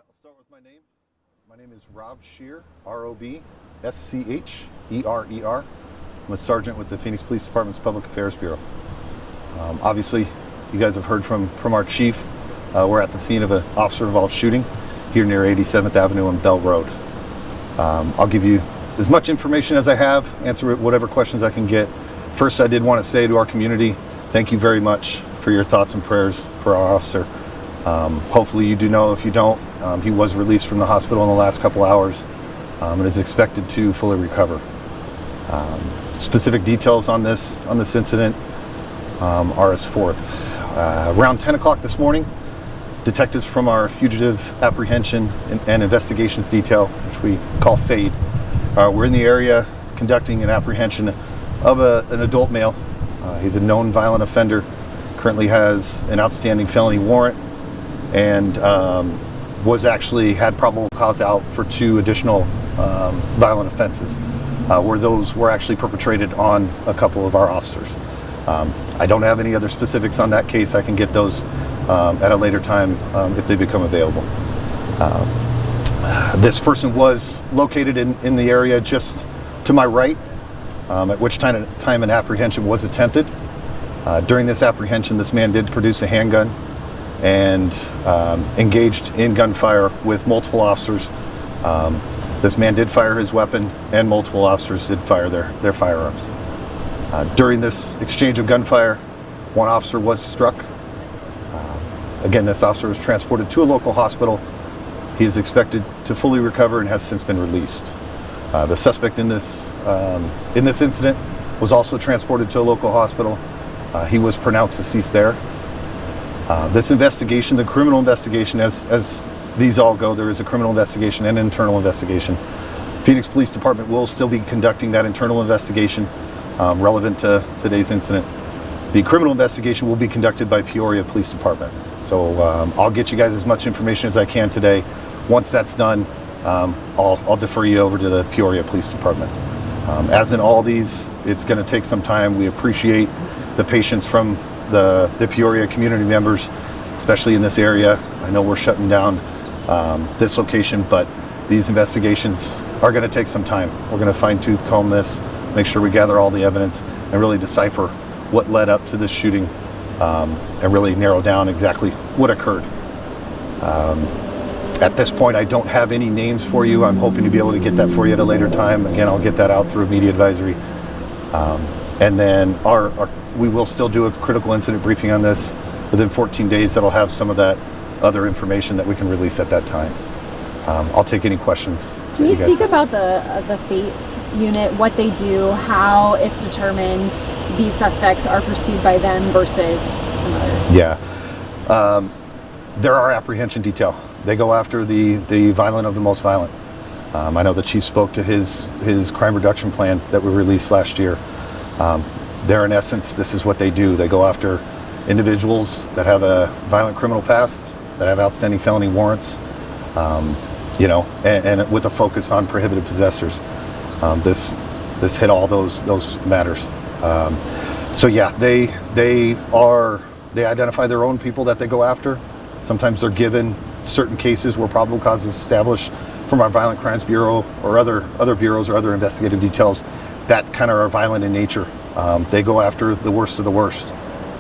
I'll start with my name. My name is Rob Scheer, R-O-B-S-C-H-E-R-E-R. I'm a sergeant with the Phoenix Police Department's Public Affairs Bureau. Obviously, you guys have heard from our chief. We're at the scene of an officer-involved shooting here near 87th Avenue and Bell Road. I'll give you as much information as I have, answer whatever questions I can get. First, I did want to say to our community, thank you very much for your thoughts and prayers for our officer. Hopefully you do know. If you don't, he was released from the hospital in the last couple hours and is expected to fully recover. Specific details on this incident are as forth. Around 10 o'clock this morning, detectives from our Fugitive Apprehension and Investigations Detail, which we call FADE, were in the area conducting an apprehension of an adult male. He's a known violent offender, currently has an outstanding felony warrant, and had probable cause out for 2 additional violent offenses, where those were actually perpetrated on a couple of our officers. I don't have any other specifics on that case. I can get those at a later time if they become available. This person was located in the area just to my right, at which time an apprehension was attempted. During this apprehension, this man did produce a handgun and engaged in gunfire with multiple officers. This man did fire his weapon, and multiple officers did fire their firearms. During this exchange of gunfire, one officer was struck. Again, this officer was transported to a local hospital. He is expected to fully recover and has since been released. The suspect in this incident was also transported to a local hospital. He was pronounced deceased there. This investigation, the criminal investigation, as these all go, there is a criminal investigation and an internal investigation. Phoenix Police Department will still be conducting that internal investigation relevant to today's incident. The criminal investigation will be conducted by Peoria Police Department. So I'll get you guys as much information as I can today. Once that's done, I'll defer you over to the Peoria Police Department. As in all these, it's going to take some time. We appreciate the patience from the Peoria community members, especially in this area. I know we're shutting down this location, but these investigations are going to take some time. We're going to fine-tooth comb this, make sure we gather all the evidence, and really decipher what led up to this shooting, and really narrow down exactly what occurred. At this point, I don't have any names for you. I'm hoping to be able to get that for you at a later time. Again, I'll get that out through a media advisory. And then we will still do a critical incident briefing on this within 14 days. That'll have some of that other information that we can release at that time. I'll take any questions. Can you speak about the FATE unit, what they do, how it's determined these suspects are pursued by them versus some other? Yeah. They're our apprehension detail. They go after the violent of the most violent. I know the chief spoke to his crime reduction plan that we released last year. They're in essence, this is what they do. They go after individuals that have a violent criminal past, that have outstanding felony warrants, and with a focus on prohibited possessors. This hit all those matters. So yeah, they identify their own people that they go after. Sometimes they're given certain cases where probable cause is established from our Violent Crimes Bureau or other bureaus or other investigative details that kind of are violent in nature. They go after the worst of the worst,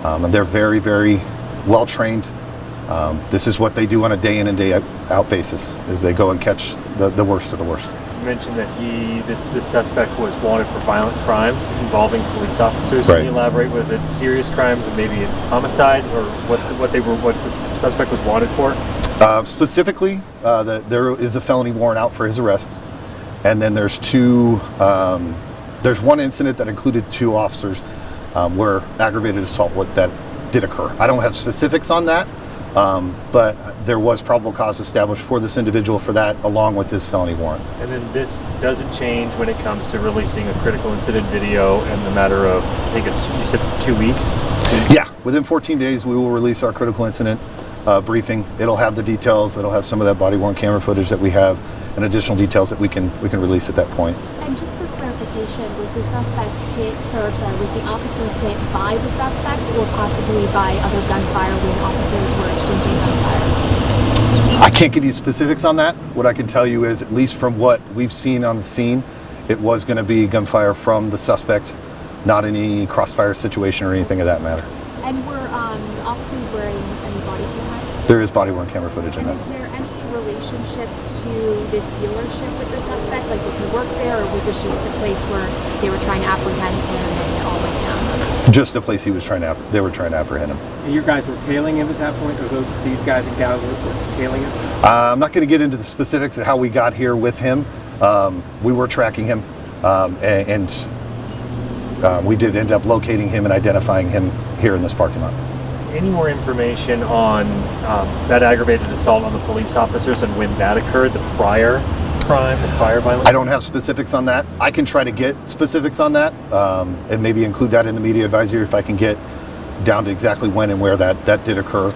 and they're very, very well trained. This is what they do on a day in and day out basis, is they go and catch the worst of the worst. You mentioned that this suspect was wanted for violent crimes involving police officers. Right. Can you elaborate? Was it serious crimes and maybe a homicide, or what this suspect was wanted for? Specifically, there is a felony warrant out for his arrest, and then there's one incident that included 2 officers where aggravated assault that did occur. I don't have specifics on that, but there was probable cause established for this individual for that, along with his felony warrant. And then this doesn't change when it comes to releasing a critical incident video in the matter of, I think you said 2 weeks? Yeah, within 14 days we will release our critical incident briefing. It'll have the details. It'll have some of that body-worn camera footage that we have, and additional details that we can release at that point. And just for clarification, was the officer hit by the suspect or possibly by other gunfire when officers were exchanging gunfire? I can't give you specifics on that. What I can tell you is, at least from what we've seen on the scene, it was going to be gunfire from the suspect, not any crossfire situation or anything of that matter. And were officers wearing any body cameras? There is body-worn camera footage in And this. is there any relationship to this dealership with the suspect? Like, did he work there, or was this just a place where they were trying to apprehend him and it all went down? Just a place they were trying to apprehend him. And you guys were tailing him at that point, or these guys and gals were tailing him? I'm not going to get into the specifics of how we got here with him. We were tracking him, and we did end up locating him and identifying him here in this parking lot. Any more information on that aggravated assault on the police officers and when that occurred, the prior crime, the prior violence? I don't have specifics on that. I can try to get specifics on that, and maybe include that in the media advisory if I can get down to exactly when and where that did occur.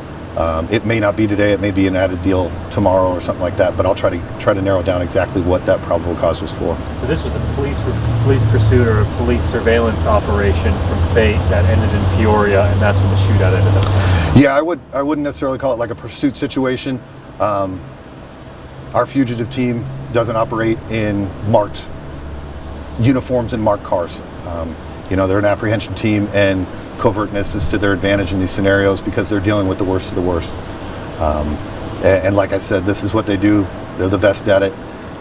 It may not be today. It may be an added deal tomorrow or something like that. But I'll try to narrow down exactly what that probable cause was for. So this was a police pursuit or a police surveillance operation from Fate that ended in Peoria, and that's when the shootout ended up. Yeah, I wouldn't necessarily call it like a pursuit situation. Our fugitive team doesn't operate in marked uniforms and marked cars. They're an apprehension team, and covertness is to their advantage in these scenarios because they're dealing with the worst of the worst. And like I said, this is what they do. They're the best at it.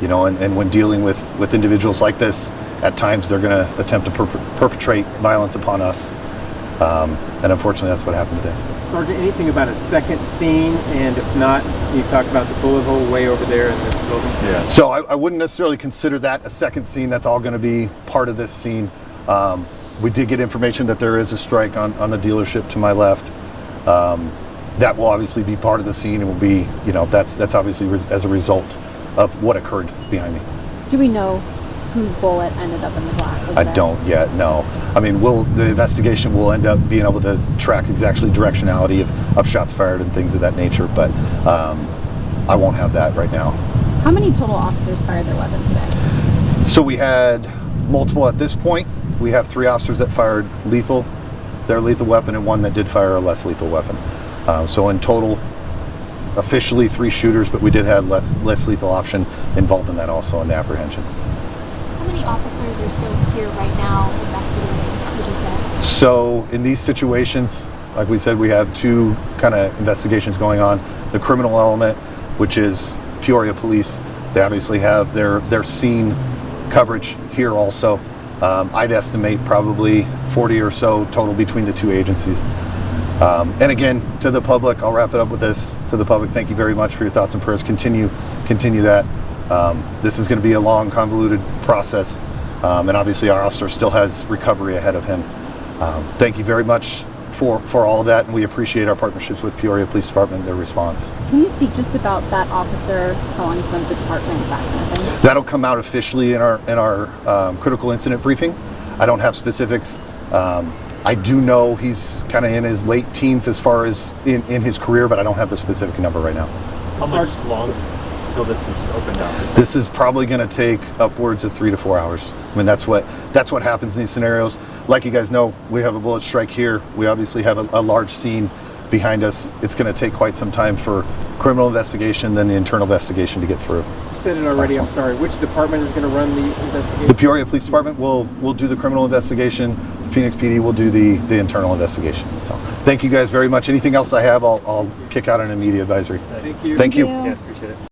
And when dealing with individuals like this, at times they're going to attempt to perpetrate violence upon us. And unfortunately, that's what happened today. Sergeant, anything about a second scene? And if not, can you talk about the bullet hole way over there in this building? Yeah. So I wouldn't necessarily consider that a second scene. That's all going to be part of this scene. We did get information that there is a strike on the dealership to my left. That will obviously be part of the scene and will be, that's obviously as a result of what occurred behind me. Do we know whose bullet ended up in the glass over I there? don't yet, no. I mean, the investigation will end up being able to track exactly directionality of shots fired and things of that nature, but I won't have that right now. How many total officers fired their weapon today? So we had multiple at this point. We have 3 officers that fired their lethal weapon, and 1 that did fire a less lethal weapon. So in total, officially 3 shooters, but we did have less lethal option involved in that also in the apprehension. How many officers are still here right now investigating, would you say? So in these situations, like we said, we have 2 kind of investigations going on. The criminal element, which is Peoria Police, they obviously have their scene coverage here also. I'd estimate probably 40 or so total between the 2 agencies. And again, to the public, I'll wrap it up with this. To the public, thank you very much for your thoughts and prayers. Continue that. This is going to be a long, convoluted process. And obviously our officer still has recovery ahead of him. Thank you very much for all of that, and we appreciate our partnerships with Peoria Police Department and their response. Can you speak just about that officer, how long he's been with the department, that kind of thing? That'll come out officially in our critical incident briefing. I don't have specifics. I do know he's kind of in his late teens as far as in his career, but I don't have the specific number right now. How much longer until this is opened up? This is probably going to take upwards of 3 to 4 hours. I mean, that's what happens in these scenarios. Like you guys know, we have a bullet strike here. We obviously have a large scene behind us. It's going to take quite some time for criminal investigation, then the internal investigation to get through. You said it already, I'm sorry. Which department is going to run the investigation? The Peoria Police Department will do the criminal investigation. Phoenix PD will do the internal investigation. So thank you guys very much. Anything else I have, I'll kick out in a media advisory. Thank you. Thank you. Thank you. Yeah, appreciate it.